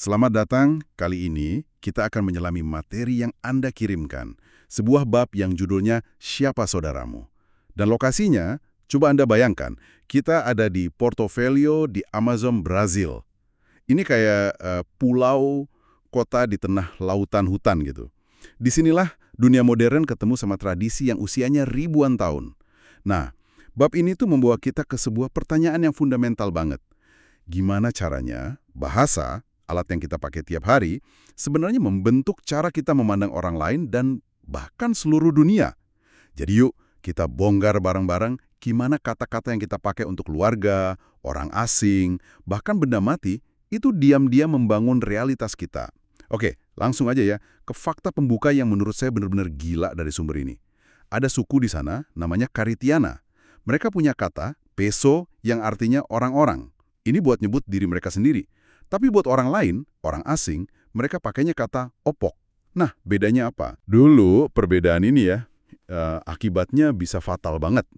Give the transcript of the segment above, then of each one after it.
Selamat datang. Kali ini kita akan menyelami materi yang Anda kirimkan. Sebuah bab yang judulnya Siapa Saudaramu. Dan lokasinya, coba Anda bayangkan, kita ada di Porto Velho di Amazon, Brazil. Ini kayak pulau, kota di tengah lautan hutan gitu. Disinilah dunia modern ketemu sama tradisi yang usianya ribuan tahun. Nah, bab ini tuh membawa kita ke sebuah pertanyaan yang fundamental banget. Gimana caranya bahasa, alat yang kita pakai tiap hari, sebenarnya membentuk cara kita memandang orang lain dan bahkan seluruh dunia. Jadi yuk, kita bongkar bareng-bareng gimana kata-kata yang kita pakai untuk keluarga, orang asing, bahkan benda mati, itu diam-diam membangun realitas kita. Oke, langsung aja ya, ke fakta pembuka yang menurut saya benar-benar gila dari sumber ini. Ada suku di sana, namanya Karitiana. Mereka punya kata, peso, yang artinya orang-orang. Ini buat nyebut diri mereka sendiri. Tapi buat orang lain, orang asing, mereka pakainya kata opok. Nah, bedanya apa? Dulu perbedaan ini ya, akibatnya bisa fatal banget.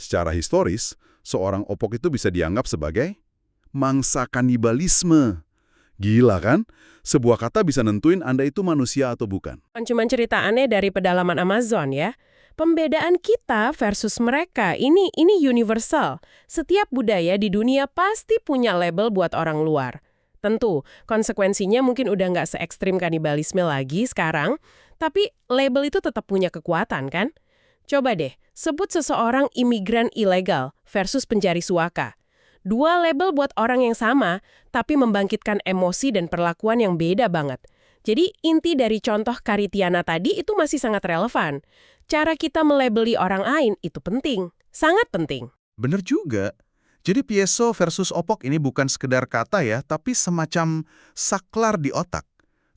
Secara historis, seorang opok itu bisa dianggap sebagai mangsa kanibalisme. Gila kan? Sebuah kata bisa nentuin Anda itu manusia atau bukan. Cuma cerita aneh dari pedalaman Amazon ya. Pembedaan kita versus mereka, ini universal. Setiap budaya di dunia pasti punya label buat orang luar. Tentu, konsekuensinya mungkin udah nggak se-ekstrim kanibalisme lagi sekarang, tapi label itu tetap punya kekuatan kan? Coba deh, sebut seseorang imigran ilegal versus pencari suaka. Dua label buat orang yang sama, tapi membangkitkan emosi dan perlakuan yang beda banget. Jadi inti dari contoh Karitiana tadi itu masih sangat relevan. Cara kita melabeli orang lain itu penting, sangat penting. Bener juga. Jadi piezo versus opok ini bukan sekedar kata ya, tapi semacam saklar di otak.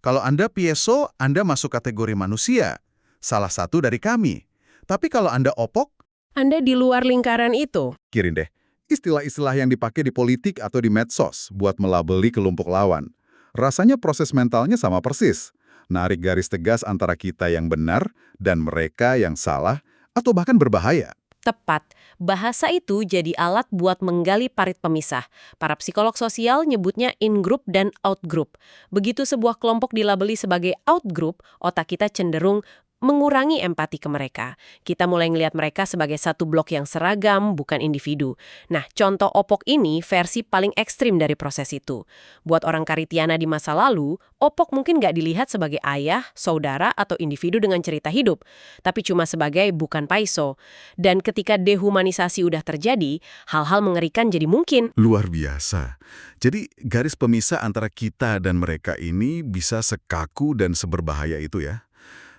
Kalau Anda piezo, Anda masuk kategori manusia. Salah satu dari kami. Tapi kalau Anda opok, Anda di luar lingkaran itu. kirim deh. Istilah-istilah yang dipakai di politik atau di medsos buat melabeli kelompok lawan. Rasanya proses mentalnya sama persis. Narik garis tegas antara kita yang benar dan mereka yang salah atau bahkan berbahaya. Tepat, bahasa itu jadi alat buat menggali parit pemisah. Para psikolog sosial nyebutnya in-group dan out-group. Begitu sebuah kelompok dilabeli sebagai out-group, otak kita cenderung mengurangi empati ke mereka. Kita mulai ngelihat mereka sebagai satu blok yang seragam, bukan individu. Nah, contoh opok ini versi paling ekstrim dari proses itu. Buat orang Karitiana di masa lalu, opok mungkin nggak dilihat sebagai ayah, saudara, atau individu dengan cerita hidup, tapi cuma sebagai bukan paiso. Dan ketika dehumanisasi udah terjadi, hal-hal mengerikan jadi mungkin. Luar biasa. Jadi garis pemisah antara kita dan mereka ini bisa sekaku dan seberbahaya itu ya.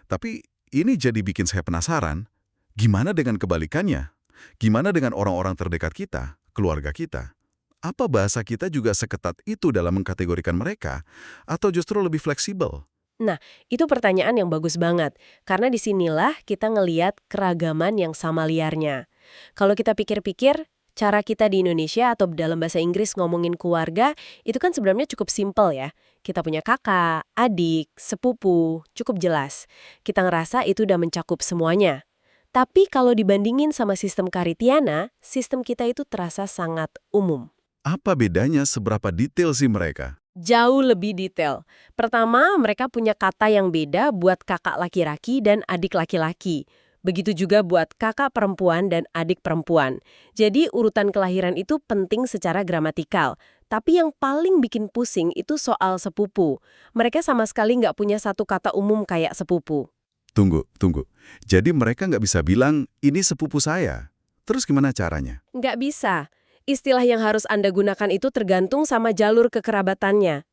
Tapi ini jadi bikin saya penasaran, gimana dengan kebalikannya? Gimana dengan orang-orang terdekat kita, keluarga kita? Apa bahasa kita juga seketat itu dalam mengkategorikan mereka? Atau justru lebih fleksibel? Nah, itu pertanyaan yang bagus banget. Karena disinilah kita ngeliat keragaman yang sama liarnya. Kalau kita pikir-pikir, cara kita di Indonesia atau dalam bahasa Inggris ngomongin keluarga, itu kan sebenarnya cukup simpel ya. Kita punya kakak, adik, sepupu, cukup jelas. Kita ngerasa itu udah mencakup semuanya. Tapi kalau dibandingin sama sistem Karitiana, sistem kita itu terasa sangat umum. Apa bedanya seberapa detail sih mereka? Jauh lebih detail. Pertama, mereka punya kata yang beda buat kakak laki-laki dan adik laki-laki. Begitu juga buat kakak perempuan dan adik perempuan. Jadi urutan kelahiran itu penting secara gramatikal. Tapi yang paling bikin pusing itu soal sepupu. Mereka sama sekali nggak punya satu kata umum kayak sepupu. Tunggu. Jadi mereka nggak bisa bilang, ini sepupu saya. Terus gimana caranya? Nggak bisa. Istilah yang harus Anda gunakan itu tergantung sama jalur kekerabatannya.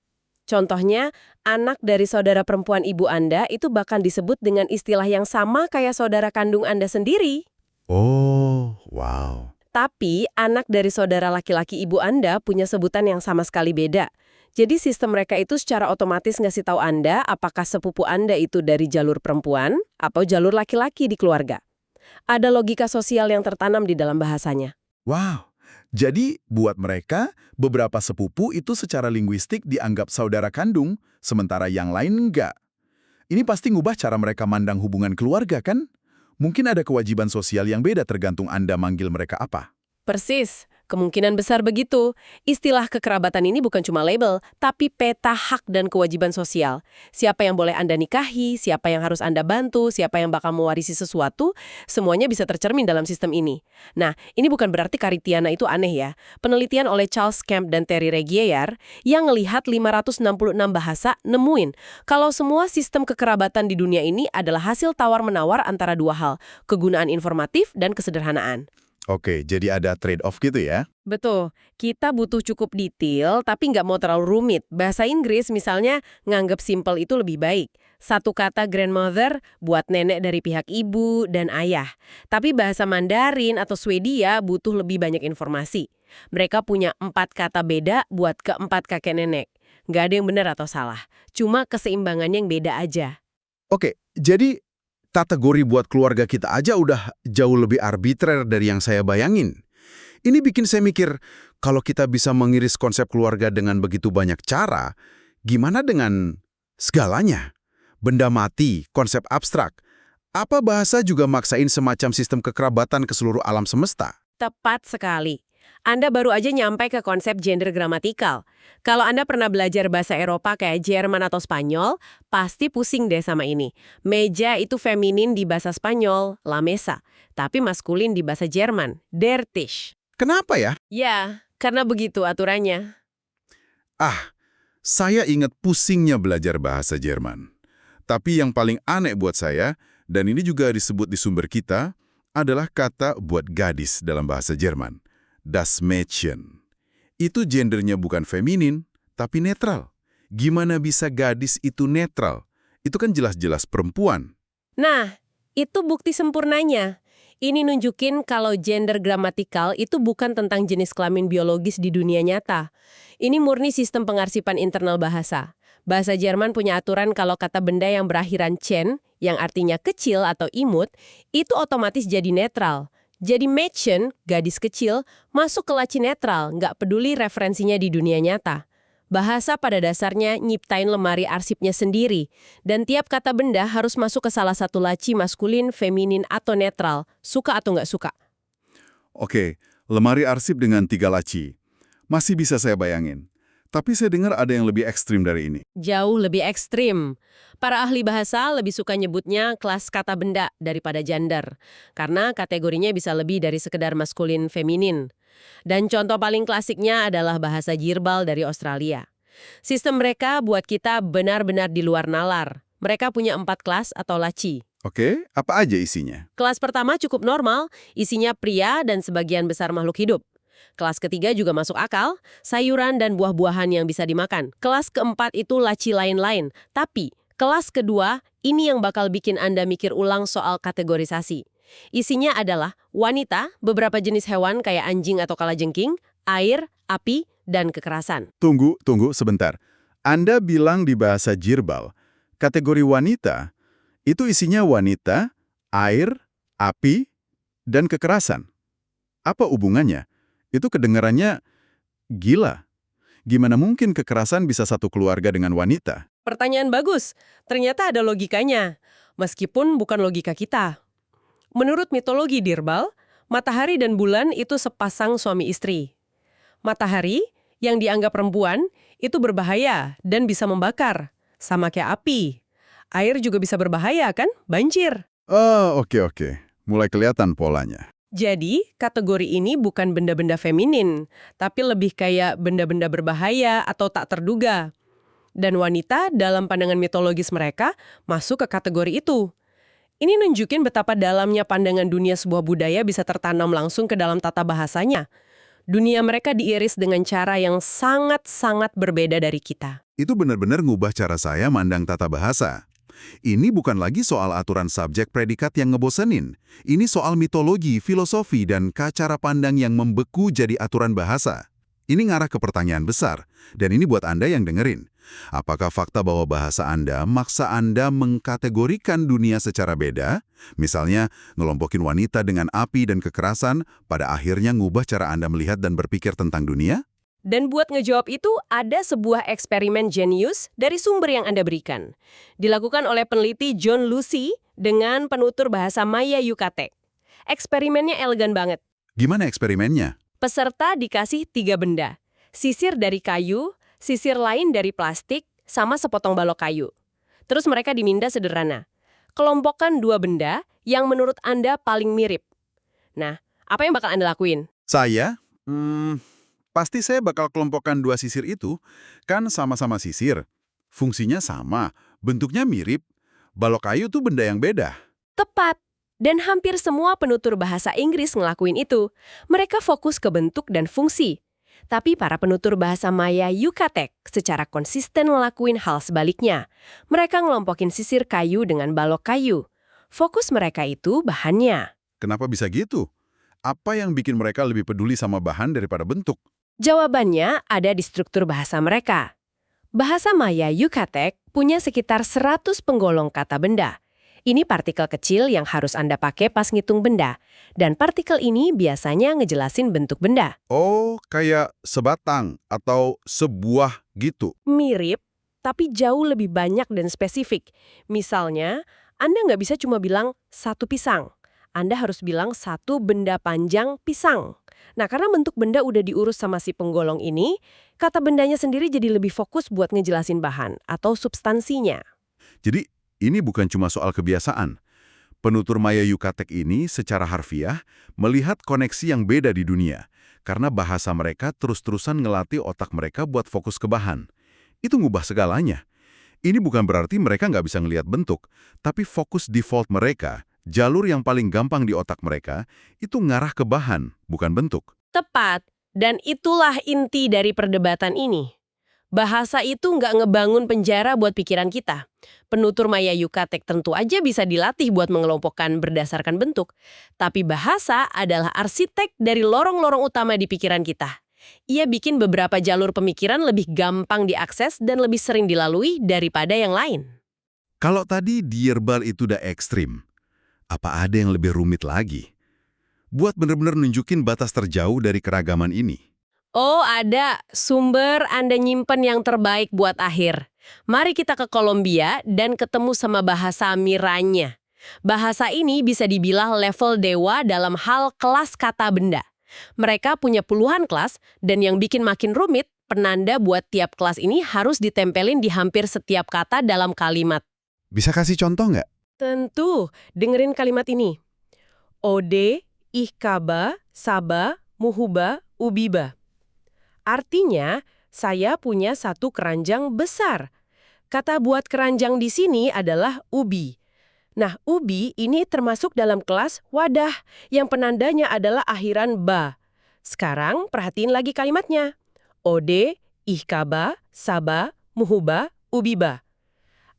Contohnya, anak dari saudara perempuan ibu Anda itu bahkan disebut dengan istilah yang sama kayak saudara kandung Anda sendiri. Oh, wow. Tapi, anak dari saudara laki-laki ibu Anda punya sebutan yang sama sekali beda. Jadi sistem mereka itu secara otomatis ngasih tahu Anda apakah sepupu Anda itu dari jalur perempuan atau jalur laki-laki di keluarga. Ada logika sosial yang tertanam di dalam bahasanya. Wow. Jadi, buat mereka, beberapa sepupu itu secara linguistik dianggap saudara kandung, sementara yang lain enggak. Ini pasti ngubah cara mereka mandang hubungan keluarga, kan? Mungkin ada kewajiban sosial yang beda tergantung Anda manggil mereka apa. Persis. Kemungkinan besar begitu. Istilah kekerabatan ini bukan cuma label, tapi peta hak dan kewajiban sosial. Siapa yang boleh Anda nikahi, siapa yang harus Anda bantu, siapa yang bakal mewarisi sesuatu, semuanya bisa tercermin dalam sistem ini. Nah, ini bukan berarti Karitiana itu aneh ya. Penelitian oleh Charles Kemp dan Terry Regier yang ngelihat 566 bahasa nemuin kalau semua sistem kekerabatan di dunia ini adalah hasil tawar-menawar antara dua hal, kegunaan informatif dan kesederhanaan. Oke, jadi ada trade-off gitu ya? Betul, kita butuh cukup detail tapi nggak mau terlalu rumit. Bahasa Inggris misalnya nganggep simple itu lebih baik. Satu kata grandmother buat nenek dari pihak ibu dan ayah. Tapi bahasa Mandarin atau Swedia butuh lebih banyak informasi. Mereka punya 4 kata beda buat keempat kakek nenek. Nggak ada yang benar atau salah, cuma keseimbangannya yang beda aja. Oke, jadi kategori buat keluarga kita aja udah jauh lebih arbitrer dari yang saya bayangin. Ini bikin saya mikir, kalau kita bisa mengiris konsep keluarga dengan begitu banyak cara, gimana dengan segalanya? Benda mati, konsep abstrak. Apa bahasa juga maksain semacam sistem kekerabatan ke seluruh alam semesta? Tepat sekali. Anda baru aja nyampe ke konsep gender gramatikal. Kalau Anda pernah belajar bahasa Eropa kayak Jerman atau Spanyol, pasti pusing deh sama ini. Meja itu feminin di bahasa Spanyol, la mesa. Tapi maskulin di bahasa Jerman, der Tisch. Kenapa ya? Ya, karena begitu aturannya. Saya ingat pusingnya belajar bahasa Jerman. Tapi yang paling aneh buat saya, dan ini juga disebut di sumber kita, adalah kata buat gadis dalam bahasa Jerman. Das Mädchen. Itu gendernya bukan feminin, tapi netral. Gimana bisa gadis itu netral? Itu kan jelas-jelas perempuan. Nah, itu bukti sempurnanya. Ini nunjukin kalau gender gramatikal itu bukan tentang jenis kelamin biologis di dunia nyata. Ini murni sistem pengarsipan internal bahasa. Bahasa Jerman punya aturan kalau kata benda yang berakhiran chen, yang artinya kecil atau imut, itu otomatis jadi netral. Jadi Mädchen, gadis kecil, masuk ke laci netral, nggak peduli referensinya di dunia nyata. Bahasa pada dasarnya nyiptain lemari arsipnya sendiri, dan tiap kata benda harus masuk ke salah satu laci maskulin, feminin, atau netral, suka atau nggak suka. Oke, lemari arsip dengan 3 laci. Masih bisa saya bayangin. Tapi saya dengar ada yang lebih ekstrim dari ini. Jauh lebih ekstrim. Para ahli bahasa lebih suka nyebutnya kelas kata benda daripada gender, karena kategorinya bisa lebih dari sekedar maskulin feminin. Dan contoh paling klasiknya adalah bahasa Jirbal dari Australia. Sistem mereka buat kita benar-benar di luar nalar. Mereka punya 4 kelas atau laci. Oke, apa aja isinya? Kelas pertama cukup normal, isinya pria dan sebagian besar makhluk hidup. Kelas ketiga juga masuk akal, sayuran dan buah-buahan yang bisa dimakan. Kelas keempat itu laci lain-lain. Tapi, kelas kedua, ini yang bakal bikin Anda mikir ulang soal kategorisasi. Isinya adalah wanita, beberapa jenis hewan kayak anjing atau kalajengking, air, api, dan kekerasan. Tunggu sebentar. Anda bilang di bahasa Jirbal, kategori wanita, itu isinya wanita, air, api, dan kekerasan. Apa hubungannya? Itu kedengarannya gila. Gimana mungkin kekerasan bisa satu keluarga dengan wanita? Pertanyaan bagus. Ternyata ada logikanya. Meskipun bukan logika kita. Menurut mitologi Dirbal, matahari dan bulan itu sepasang suami istri. Matahari, yang dianggap perempuan, itu berbahaya dan bisa membakar. Sama kayak api. Air juga bisa berbahaya kan? Banjir. Oh, oke. Mulai kelihatan polanya. Jadi, kategori ini bukan benda-benda feminin, tapi lebih kayak benda-benda berbahaya atau tak terduga. Dan wanita, dalam pandangan mitologis mereka, masuk ke kategori itu. Ini nunjukin betapa dalamnya pandangan dunia sebuah budaya bisa tertanam langsung ke dalam tata bahasanya. Dunia mereka diiris dengan cara yang sangat-sangat berbeda dari kita. Itu benar-benar ngubah cara saya mandang tata bahasa. Ini bukan lagi soal aturan subjek predikat yang ngebosenin. Ini soal mitologi, filosofi, dan cara pandang yang membeku jadi aturan bahasa. Ini ngarah ke pertanyaan besar, dan ini buat Anda yang dengerin. Apakah fakta bahwa bahasa Anda maksa Anda mengkategorikan dunia secara beda? Misalnya, ngelompokin wanita dengan api dan kekerasan, pada akhirnya ngubah cara Anda melihat dan berpikir tentang dunia? Dan buat ngejawab itu, ada sebuah eksperimen jenius dari sumber yang Anda berikan. Dilakukan oleh peneliti John Lucy dengan penutur bahasa Maya Yucatec. Eksperimennya elegan banget. Gimana eksperimennya? Peserta dikasih 3 benda. Sisir dari kayu, sisir lain dari plastik, sama sepotong balok kayu. Terus mereka diminta sederhana. Kelompokkan 2 benda yang menurut Anda paling mirip. Nah, apa yang bakal Anda lakuin? Saya, pasti saya bakal kelompokkan 2 sisir itu. Kan sama-sama sisir. Fungsinya sama, bentuknya mirip. Balok kayu tuh benda yang beda. Tepat. Dan hampir semua penutur bahasa Inggris ngelakuin itu. Mereka fokus ke bentuk dan fungsi. Tapi para penutur bahasa Maya Yucatec secara konsisten ngelakuin hal sebaliknya. Mereka ngelompokin sisir kayu dengan balok kayu. Fokus mereka itu bahannya. Kenapa bisa gitu? Apa yang bikin mereka lebih peduli sama bahan daripada bentuk? Jawabannya ada di struktur bahasa mereka. Bahasa Maya Yucatec punya sekitar 100 penggolong kata benda. Ini partikel kecil yang harus Anda pakai pas ngitung benda. Dan partikel ini biasanya ngejelasin bentuk benda. Oh, kayak sebatang atau sebuah gitu. Mirip, tapi jauh lebih banyak dan spesifik. Misalnya, Anda nggak bisa cuma bilang satu pisang. Anda harus bilang satu benda panjang pisang. Nah, karena bentuk benda udah diurus sama si penggolong ini, kata bendanya sendiri jadi lebih fokus buat ngejelasin bahan atau substansinya. Jadi, ini bukan cuma soal kebiasaan. Penutur Maya Yucatec ini secara harfiah melihat koneksi yang beda di dunia, karena bahasa mereka terus-terusan ngelatih otak mereka buat fokus ke bahan. Itu ngubah segalanya. Ini bukan berarti mereka nggak bisa ngelihat bentuk, tapi fokus default mereka, jalur yang paling gampang di otak mereka, itu ngarah ke bahan, bukan bentuk. Tepat, dan itulah inti dari perdebatan ini. Bahasa itu nggak ngebangun penjara buat pikiran kita. Penutur Maya Yucatec tentu aja bisa dilatih buat mengelompokkan berdasarkan bentuk. Tapi bahasa adalah arsitek dari lorong-lorong utama di pikiran kita. Ia bikin beberapa jalur pemikiran lebih gampang diakses dan lebih sering dilalui daripada yang lain. Kalau tadi dierbal itu udah ekstrim, apa ada yang lebih rumit lagi? Buat bener-bener nunjukin batas terjauh dari keragaman ini. Oh, ada. Sumber Anda nyimpen yang terbaik buat akhir. Mari kita ke Kolombia dan ketemu sama bahasa Miranya. Bahasa ini bisa dibilang level dewa dalam hal kelas kata benda. Mereka punya puluhan kelas, dan yang bikin makin rumit, penanda buat tiap kelas ini harus ditempelin di hampir setiap kata dalam kalimat. Bisa kasih contoh nggak? Tentu, dengerin kalimat ini. Ode, ihkaba, saba, muhuba, ubiba. Artinya, saya punya satu keranjang besar. Kata buat keranjang di sini adalah ubi. Nah, ubi ini termasuk dalam kelas wadah, yang penandanya adalah akhiran ba. Sekarang, perhatiin lagi kalimatnya. Ode, ihkaba, saba, muhuba, ubiba.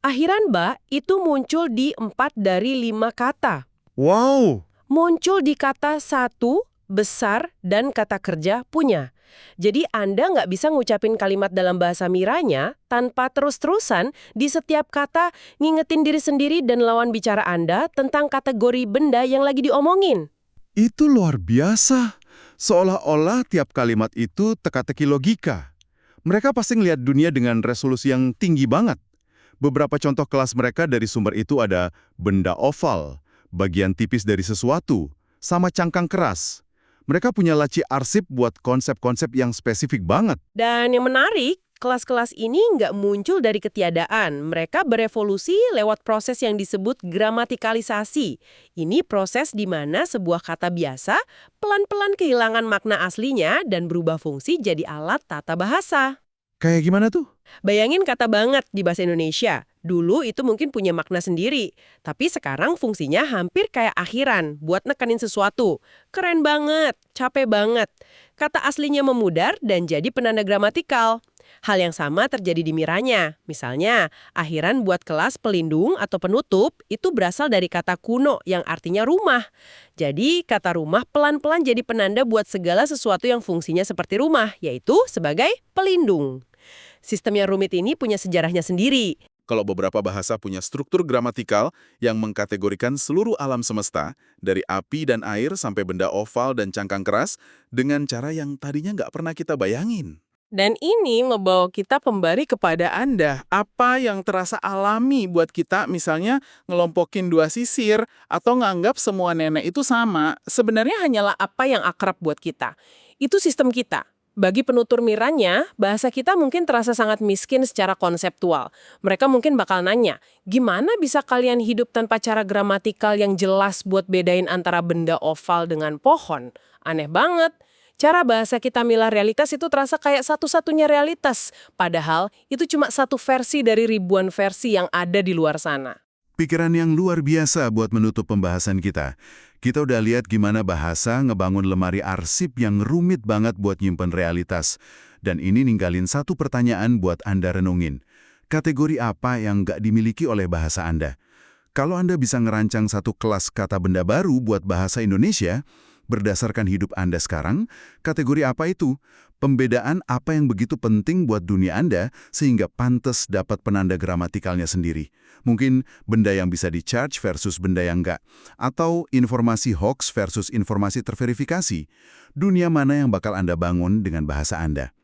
Akhiran ba itu muncul di 4 dari 5 kata. Wow! Muncul di kata satu, besar, dan kata kerja punya. Jadi Anda nggak bisa ngucapin kalimat dalam bahasa Miranya tanpa terus-terusan di setiap kata ngingetin diri sendiri dan lawan bicara Anda tentang kategori benda yang lagi diomongin. Itu luar biasa. Seolah-olah tiap kalimat itu teka-teki logika. Mereka pasti ngelihat dunia dengan resolusi yang tinggi banget. Beberapa contoh kelas mereka dari sumber itu ada benda oval, bagian tipis dari sesuatu, sama cangkang keras. Mereka punya laci arsip buat konsep-konsep yang spesifik banget. Dan yang menarik, kelas-kelas ini nggak muncul dari ketiadaan. Mereka berevolusi lewat proses yang disebut gramatikalisasi. Ini proses di mana sebuah kata biasa pelan-pelan kehilangan makna aslinya dan berubah fungsi jadi alat tata bahasa. Kayak gimana tuh? Bayangin kata banget di bahasa Indonesia. Dulu itu mungkin punya makna sendiri, tapi sekarang fungsinya hampir kayak akhiran buat nekenin sesuatu. Keren banget, capek banget. Kata aslinya memudar dan jadi penanda gramatikal. Hal yang sama terjadi di Miranya. Misalnya, akhiran buat kelas pelindung atau penutup itu berasal dari kata kuno yang artinya rumah. Jadi, kata rumah pelan-pelan jadi penanda buat segala sesuatu yang fungsinya seperti rumah, yaitu sebagai pelindung. Sistem yang rumit ini punya sejarahnya sendiri. Kalau beberapa bahasa punya struktur gramatikal yang mengkategorikan seluruh alam semesta, dari api dan air sampai benda oval dan cangkang keras, dengan cara yang tadinya nggak pernah kita bayangin. Dan ini membawa kita kembali kepada Anda. Apa yang terasa alami buat kita, misalnya ngelompokin 2 sisir, atau nganggap semua nenek itu sama, sebenarnya hanyalah apa yang akrab buat kita. Itu sistem kita. Bagi penutur Miranya, bahasa kita mungkin terasa sangat miskin secara konseptual. Mereka mungkin bakal nanya, gimana bisa kalian hidup tanpa cara gramatikal yang jelas buat bedain antara benda oval dengan pohon? Aneh banget. Cara bahasa kita milah realitas itu terasa kayak satu-satunya realitas. Padahal itu cuma satu versi dari ribuan versi yang ada di luar sana. Pikiran yang luar biasa buat menutup pembahasan kita. Kita udah lihat gimana bahasa ngebangun lemari arsip yang rumit banget buat nyimpen realitas. Dan ini ninggalin satu pertanyaan buat Anda renungin. Kategori apa yang nggak dimiliki oleh bahasa Anda? Kalau Anda bisa ngerancang satu kelas kata benda baru buat bahasa Indonesia, berdasarkan hidup Anda sekarang, kategori apa itu? Pembedaan apa yang begitu penting buat dunia Anda sehingga pantas dapat penanda gramatikalnya sendiri? Mungkin benda yang bisa di-charge versus benda yang enggak. Atau informasi hoax versus informasi terverifikasi. Dunia mana yang bakal Anda bangun dengan bahasa Anda?